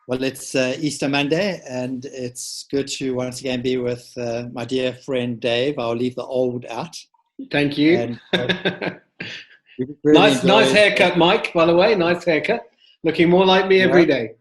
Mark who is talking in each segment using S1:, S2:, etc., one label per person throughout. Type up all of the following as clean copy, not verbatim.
S1: Well, it's Easter Monday, and it's good to once again be with my dear friend Dave. I'll leave the old out.
S2: Thank you.
S1: And we really
S2: Nice
S1: enjoyed.
S2: haircut, Mike, by the way. Nice haircut. Looking more like me
S1: Yeah,
S2: every day.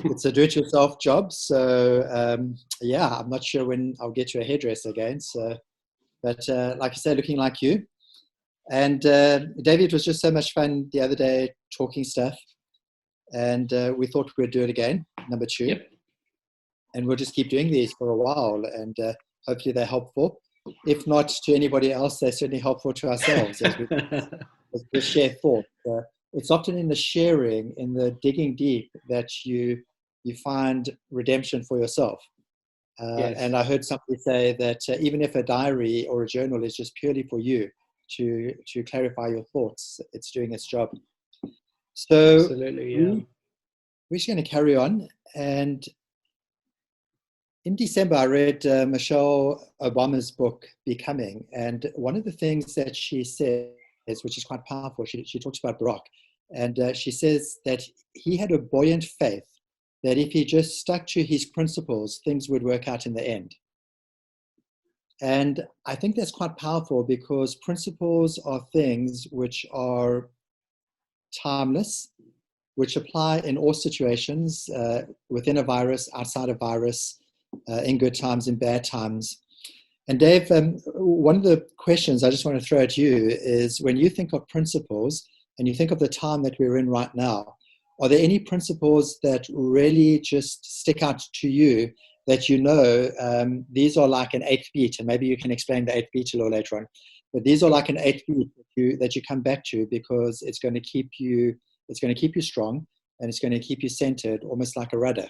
S1: it's a do-it-yourself job, so yeah, I'm not sure when I'll get you a hairdresser again. So, but like I said, looking like you. And David, it was just so much fun the other day talking stuff, and we thought we'd do it again, number two.
S2: Yep.
S1: And we'll just keep doing these for a while, and hopefully they're helpful. If not to anybody else, they're certainly helpful to ourselves as we share thoughts. It's often in the sharing, in the digging deep, that you find redemption for yourself.
S2: Yes.
S1: And I heard somebody say that even if a diary or a journal is just purely for you to clarify your thoughts, it's doing its job. So
S2: Absolutely, yeah.
S1: We're just going to carry on. And in December, I read Michelle Obama's book, Becoming. And one of the things that she says, which is quite powerful, she talks about Barack. And she says that he had a buoyant faith that if he just stuck to his principles, things would work out in the end. And I think that's quite powerful because principles are things which are timeless, which apply in all situations, within a virus, outside a virus, in good times, in bad times. And Dave, one of the questions I just want to throw at you is when you think of principles and you think of the time that we're in right now, are there any principles that really just stick out to you that you know these are like an eighth beat, and maybe you can explain the eighth beat a little later on, but these are like an eighth beat that you come back to because it's going to keep you strong and it's going to keep you centered, almost like a rudder.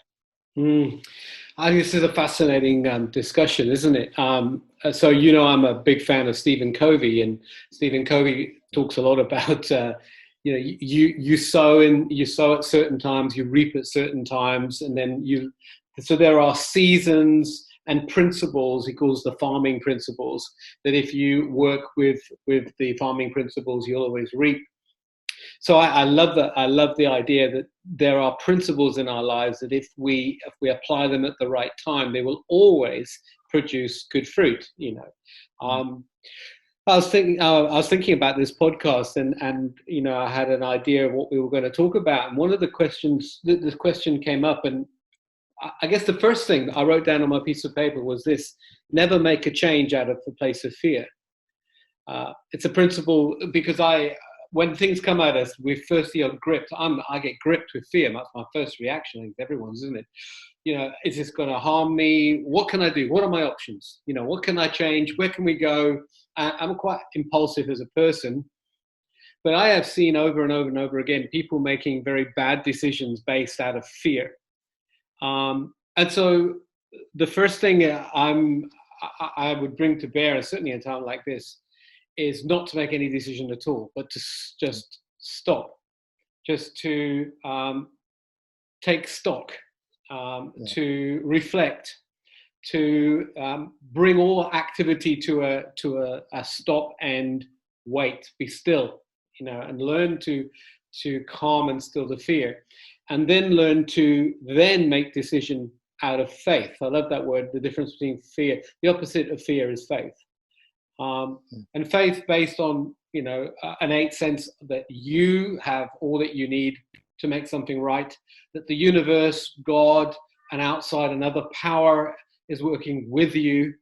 S2: I think this is a fascinating discussion, isn't it? So, I'm a big fan of Stephen Covey, and Stephen Covey talks a lot about, you sow at certain times, you reap at certain times, and then so there are seasons and principles. He calls the farming principles, that if you work with the farming principles, you'll always reap. So I love that. I love the idea that there are principles in our lives that if we apply them at the right time, they will always produce good fruit. I was thinking about this podcast, and I had an idea of what we were going to talk about. And one of the questions, this question came up, and I guess the first thing I wrote down on my piece of paper was this: never make a change out of the place of fear. It's a principle because when things come at us, we firstly are gripped. I get gripped with fear. That's my first reaction. I think everyone's, isn't it? Is this going to harm me? What can I do? What are my options? What can I change? Where can we go? I'm quite impulsive as a person, but I have seen over and over and over again people making very bad decisions based out of fear. And so the first thing I would bring to bear, and certainly in a time like this, is not to make any decision at all, but to just stop, just to take stock, to reflect, to bring all activity to a stop and wait, be still, and learn to calm and still the fear, and then learn to then make decision out of faith. I love that word, the difference between fear. The opposite of fear is faith. And faith based on, an innate sense that you have all that you need to make something right, that the universe, God, and outside another power is working with you.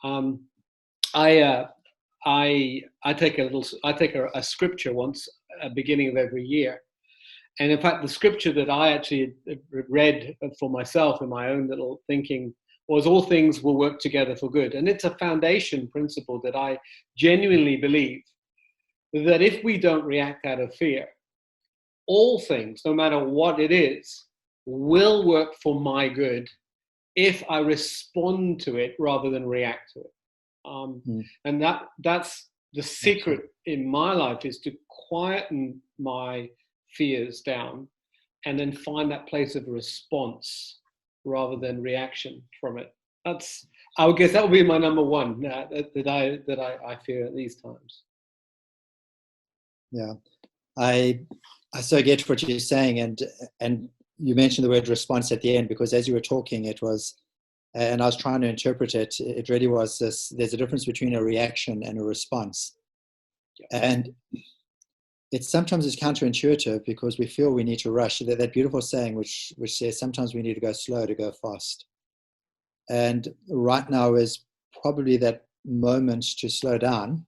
S2: I take a scripture once at the beginning of every year. And in fact, the scripture that I actually read for myself in my own little thinking was all things will work together for good. And it's a foundation principle that I genuinely believe that if we don't react out of fear, all things, no matter what it is, will work for my good if I respond to it rather than react to it. And that's the secret in my life, is to quieten my fears down and then find that place of response rather than reaction from it. I would guess that would be my number one that I fear at these times.
S1: Yeah, I so get what you're saying, and you mentioned the word response at the end, because as you were talking, it was, and I was trying to interpret it, it really was this, there's a difference between a reaction and a response. And it's sometimes it's counterintuitive because we feel we need to rush. That beautiful saying which says sometimes we need to go slow to go fast. And right now is probably that moment to slow down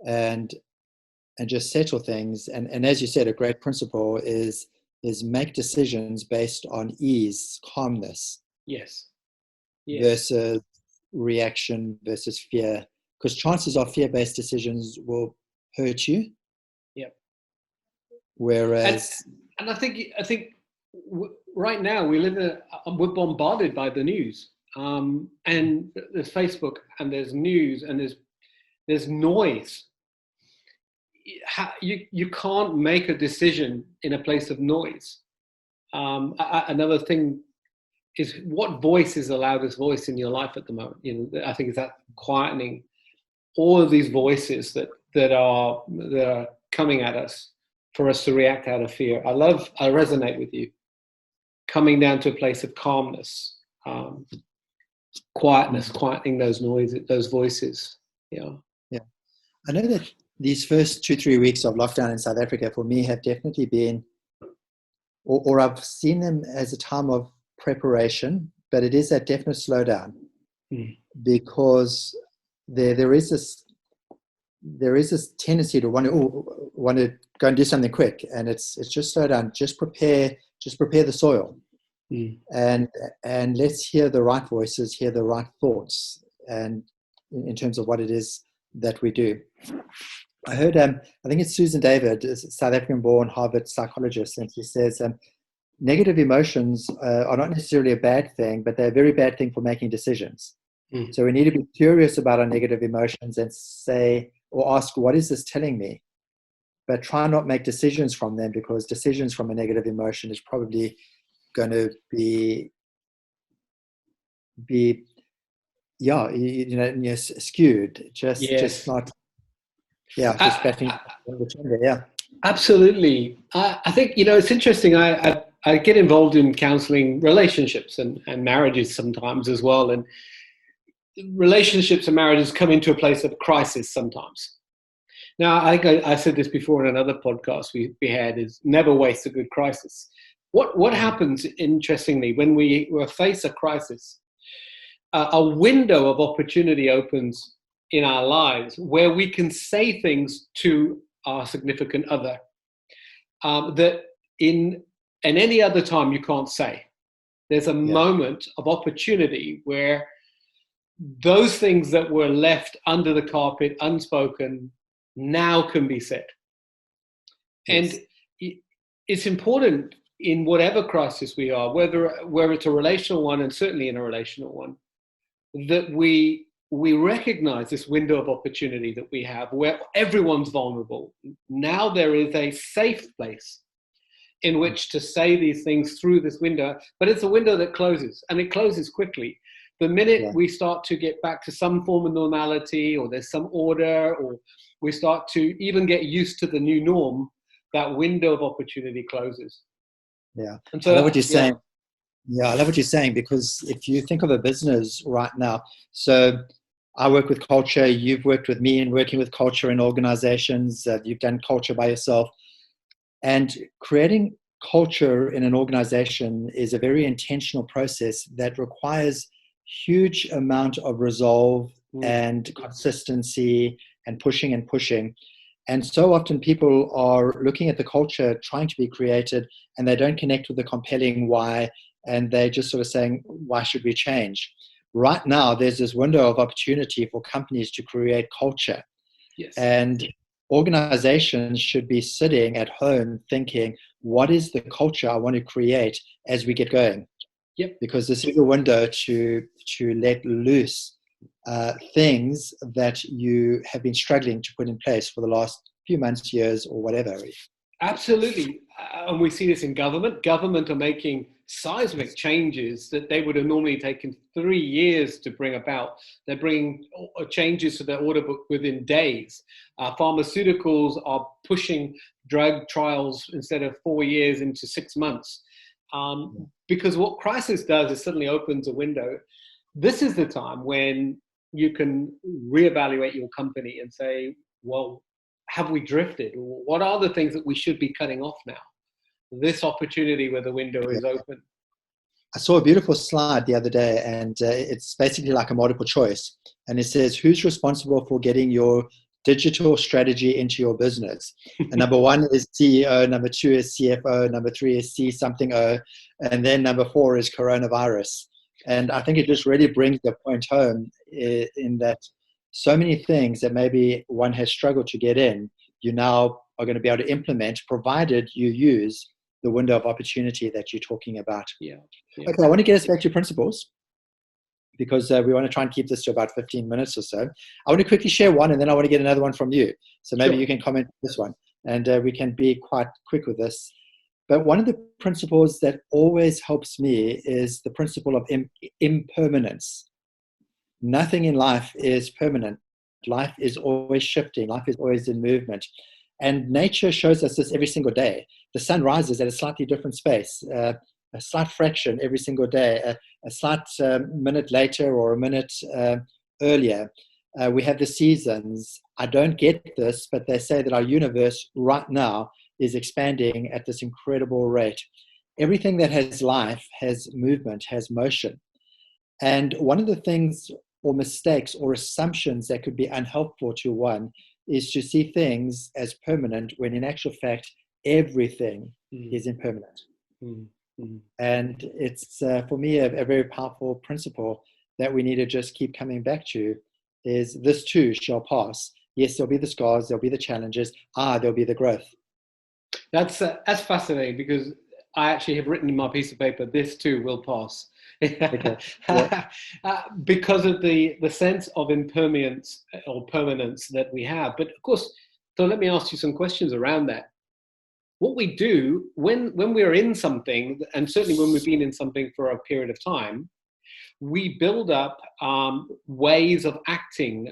S1: and just settle things. And as you said, a great principle is make decisions based on ease, calmness.
S2: Yes.
S1: Versus reaction versus fear. Because chances are fear-based decisions will hurt you.
S2: Yep.
S1: Whereas,
S2: and I think right now we're bombarded by the news, and there's Facebook and there's news and there's noise. You can't make a decision in a place of noise. Another thing is what voice is the loudest voice in your life at the moment. I think it's that quietening all of these voices that are coming at us for us to react out of fear. I resonate with you. Coming down to a place of calmness, quietness, quietening those noises, those voices. Yeah.
S1: I know that these first 2-3 weeks of lockdown in South Africa for me have definitely been, or I've seen them as a time of preparation, but it is that definite slowdown because there is this tendency to want to go and do something quick, and it's just slow down, just prepare the soil, and let's hear the right voices, hear the right thoughts, and in terms of what it is that we do. I heard, I think it's Susan David, a South African-born Harvard psychologist, and she says negative emotions are not necessarily a bad thing, but they're a very bad thing for making decisions. So we need to be curious about our negative emotions and say or ask, what is this telling me? But try not make decisions from them, because decisions from a negative emotion is probably going to be skewed. Just not. Yeah, just betting the gender. Yeah.
S2: Absolutely. I think, it's interesting. I get involved in counseling relationships and marriages sometimes as well. And relationships and marriages come into a place of crisis sometimes. Now, I think I said this before in another podcast we had, is never waste a good crisis. What happens, interestingly, when we face a crisis, a window of opportunity opens in our lives where we can say things to our significant other that in any other time you can't say. There's a moment of opportunity where those things that were left under the carpet, unspoken, now can be said. Yes. And it's important in whatever crisis we are, whether it's a relational one, and certainly in a relational one, that we recognize this window of opportunity that we have where everyone's vulnerable. Now there is a safe place in which to say these things through this window, but it's a window that closes, and it closes quickly. The minute we start to get back to some form of normality, or there's some order, or we start to even get used to the new norm, that window of opportunity closes.
S1: Yeah.
S2: And so,
S1: I love what you're saying. Yeah, I love what you're saying, because if you think of a business right now, so I work with culture, you've worked with me in working with culture in organizations, you've done culture by yourself. And creating culture in an organization is a very intentional process that requires huge amount of resolve and consistency and pushing. And so often people are looking at the culture trying to be created, and they don't connect with the compelling why, and they're just sort of saying, why should we change? Right now, there's this window of opportunity for companies to create culture.
S2: Yes.
S1: And organizations should be sitting at home thinking, what is the culture I want to create as we get going?
S2: Yep.
S1: Because this is a window to let loose things that you have been struggling to put in place for the last few months, years, or whatever.
S2: Absolutely. And we see this in government. Government are making seismic changes that they would have normally taken 3 years to bring about. They're bringing changes to their order book within days. Pharmaceuticals are pushing drug trials instead of 4 years into 6 months. Because what crisis does is suddenly opens a window. This is the time when you can reevaluate your company and say, well, have we drifted? What are the things that we should be cutting off now? This opportunity where the window is open.
S1: I saw a beautiful slide the other day, and it's basically like a multiple choice. And it says, who's responsible for getting your digital strategy into your business? And number one is CEO, number two is CFO, number three is C something O, and then number four is coronavirus. And I think it just really brings the point home in that so many things that maybe one has struggled to get in, you now are going to be able to implement, provided you use the window of opportunity that you're talking about.
S2: Yeah.
S1: Okay, I want to get us back to principles, because we want to try and keep this to about 15 minutes or so. I want to quickly share one, and then I want to get another one from you. So maybe you can comment on this one, and we can be quite quick with this. But one of the principles that always helps me is the principle of impermanence. Nothing in life is permanent. Life is always shifting. Life is always in movement. And nature shows us this every single day. The sun rises at a slightly different space, a slight fraction every single day, a slight minute later or a minute earlier. We have the seasons. I don't get this, but they say that our universe right now is expanding at this incredible rate. Everything that has life has movement, has motion. And one of the things or mistakes or assumptions that could be unhelpful to one is to see things as permanent when in actual fact, everything is impermanent. And it's, for me, a very powerful principle that we need to just keep coming back to is this too shall pass. Yes, there'll be the scars, there'll be the challenges, there'll be the growth.
S2: That's fascinating, because I actually have written in my piece of paper, this too will pass. Okay. Yeah. Because of the sense of impermanence or permanence that we have. But of course, so let me ask you some questions around that. What we do when we're in something, and certainly when we've been in something for a period of time, we build up ways of acting.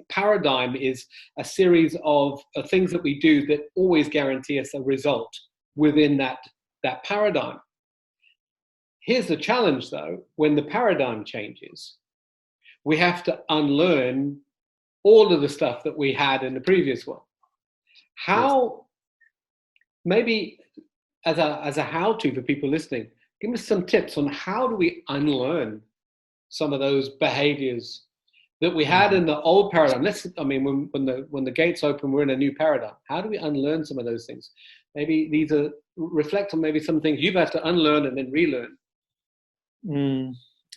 S2: Paradigm is a series of things that we do that always guarantee us a result within that paradigm. Here's the challenge, though. When the paradigm changes, we have to unlearn all of the stuff that we had in the previous one. How, maybe as a how-to for people listening, give us some tips on how do we unlearn some of those behaviors that we had in the old paradigm. When the gates open, we're in a new paradigm. How do we unlearn some of those things? Maybe reflect on maybe some things you've had to unlearn and then relearn.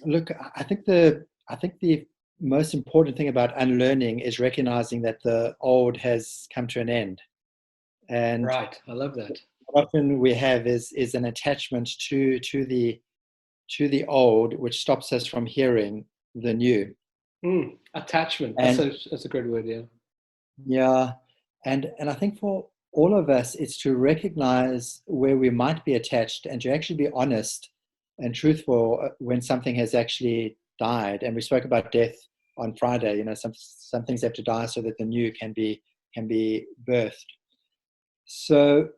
S1: Look, I think the most important thing about unlearning is recognizing that the old has come to an end. And
S2: right, I love that.
S1: What often we have is an attachment to the old, which stops us from hearing the new.
S2: Attachment. That's a great word. Yeah.
S1: Yeah, and I think for all of us, it's to recognize where we might be attached and to actually be honest and truthful when something has actually died. And we spoke about death on Friday. Some things have to die so that the new can be birthed. So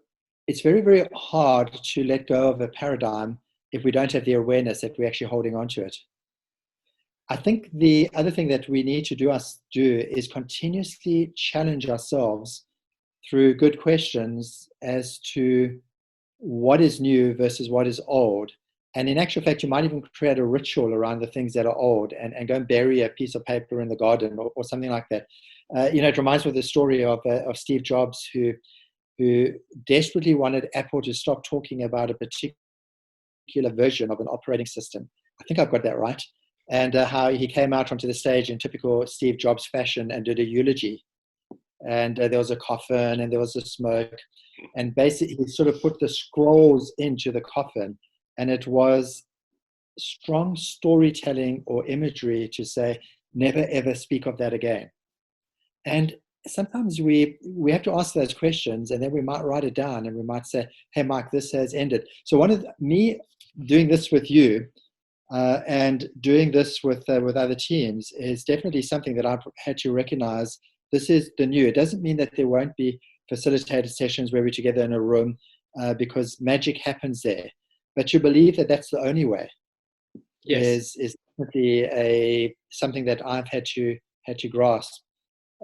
S1: it's very, very hard to let go of a paradigm if we don't have the awareness that we're actually holding on to it. I think the other thing that we need to do is continuously challenge ourselves through good questions as to what is new versus what is old. And in actual fact, you might even create a ritual around the things that are old and go and bury a piece of paper in the garden or something like that. It reminds me of the story of Steve Jobs, who desperately wanted Apple to stop talking about a particular version of an operating system. I think I've got that right. And how he came out onto the stage in typical Steve Jobs fashion and did a eulogy. And there was a coffin and there was a smoke. And basically, he sort of put the scrolls into the coffin. And it was strong storytelling or imagery to say, never, ever speak of that again. And sometimes we have to ask those questions, and then we might write it down and we might say, hey, Mike, this has ended. So me doing this with you and doing this with other teams is definitely something that I've had to recognize. This is the new. It doesn't mean that there won't be facilitated sessions where we're together in a room because magic happens there. but you believe that that's the only way.
S2: Yes.
S1: Is definitely something that I've had to grasp.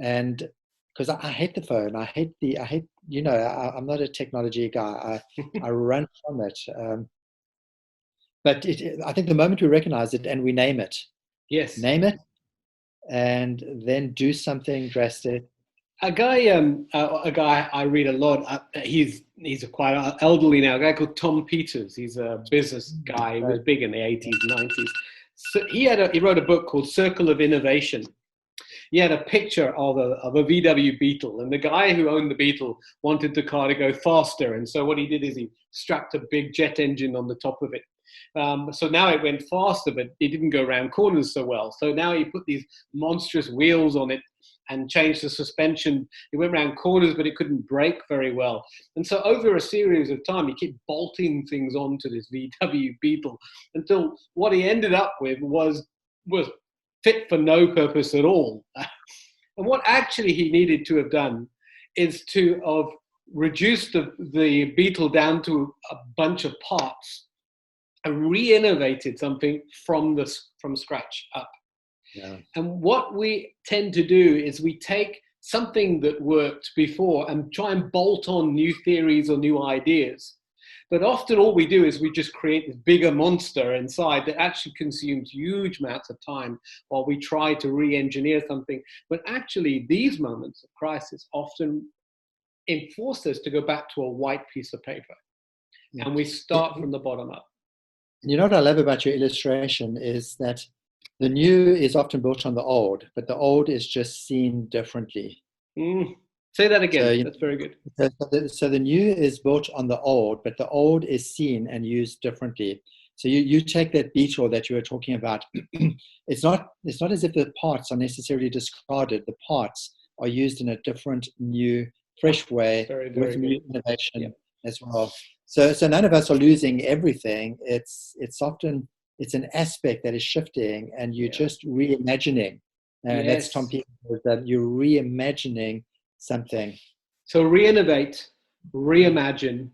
S1: And because I hate the phone, I hate I'm not a technology guy. I run from it. But I think the moment we recognize it and we
S2: Yes.
S1: name it, and then do something drastic.
S2: A guy I read a lot. He's a quite elderly now. A guy called Tom Peters. He's a business guy. He was big in the 80s, 90s. So he wrote a book called Circle of Innovation. He had a picture of a VW Beetle, and the guy who owned the Beetle wanted the car to go faster. And so what he did is he strapped a big jet engine on the top of it. So now it went faster, but it didn't go around corners so well. So now he put these monstrous wheels on it and changed the suspension. It went around corners, but it couldn't brake very well. And so over a series of time, he kept bolting things onto this VW Beetle until what he ended up with was fit for no purpose at all. And what actually he needed to have done is to have reduced the Beetle down to a bunch of parts and re-innovated something from scratch up.
S1: Yeah.
S2: And what we tend to do is we take something that worked before and try and bolt on new theories or new ideas. But often all we do is we just create this bigger monster inside that actually consumes huge amounts of time while we try to re-engineer something. But actually, these moments of crisis often enforce us to go back to a white piece of paper. Yeah. And we start from the bottom up.
S1: You know what I love about your illustration is that the new is often built on the old, but the old is just seen differently.
S2: Say that again. That's very good.
S1: So the new is built on the old, but the old is seen and used differently. So you take that Beetle that you were talking about. It's not as if the parts are necessarily discarded. The parts are used in a different, new, fresh way with new innovation as well. So none of us are losing everything. It's often an aspect that is shifting, and you're just reimagining. And that's Tom Peters, that you're reimagining something.
S2: So re-innovate, reimagine,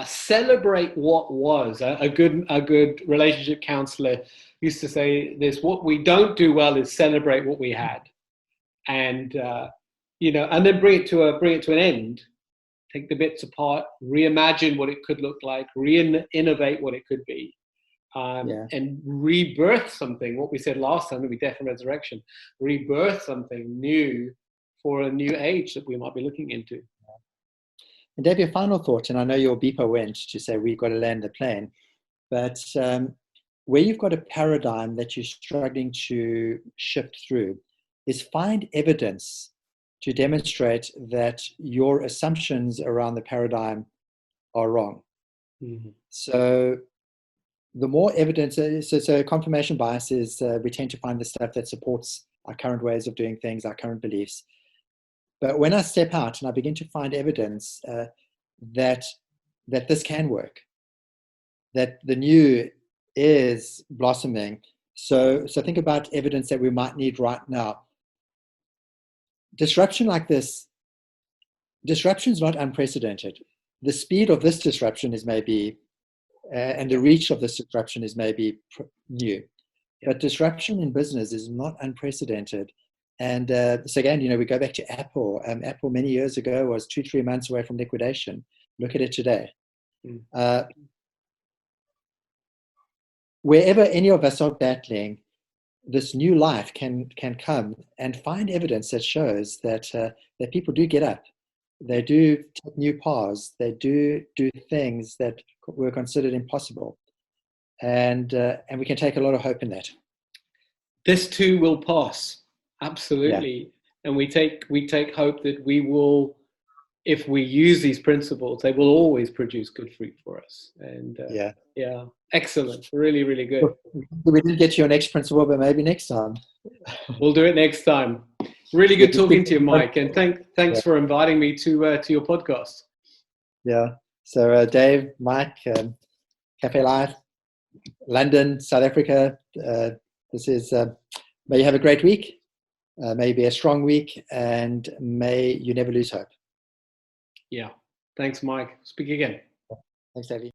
S2: celebrate what was. A good relationship counselor used to say this: what we don't do well is celebrate what we had, and and then bring it to an end. Take the bits apart, reimagine what it could look like, re-innovate what it could be, and rebirth something. What we said last time, maybe death and resurrection, rebirth something new for a new age that we might be looking into.
S1: And Dave, your final thought, and I know your beeper went to say we've got to land the plane, but where you've got a paradigm that you're struggling to shift through is find evidence to demonstrate that your assumptions around the paradigm are wrong. Mm-hmm. So the more evidence, so confirmation bias is we tend to find the stuff that supports our current ways of doing things, our current beliefs. But when I step out and I begin to find evidence that this can work, that the new is blossoming. So think about evidence that we might need right now. Disruption like this, disruption is not unprecedented. The speed of this disruption is maybe, and the reach of this disruption is maybe new. But disruption in business is not unprecedented. And so again, we go back to Apple. Apple many years ago was 2-3 months away from liquidation. Look at it today. Wherever any of us are battling, this new life can come, and find evidence that shows that that people do get up, they do take new paths, they do things that were considered impossible, and we can take a lot of hope in that.
S2: This too will pass, absolutely, and we take hope that we will, if we use these principles, they will always produce good fruit for us. And excellent, really, really good.
S1: We didn't get to your next principle, but maybe next time.
S2: We'll do it next time. Really good talking to you, Mike, and thanks for inviting me to your podcast.
S1: Yeah. So Dave, Mike, Cafe Life, London, South Africa. This is. May you have a great week. May it be a strong week, and may you never lose hope.
S2: Yeah. Thanks, Mike. Speak again.
S1: Thanks, Davey.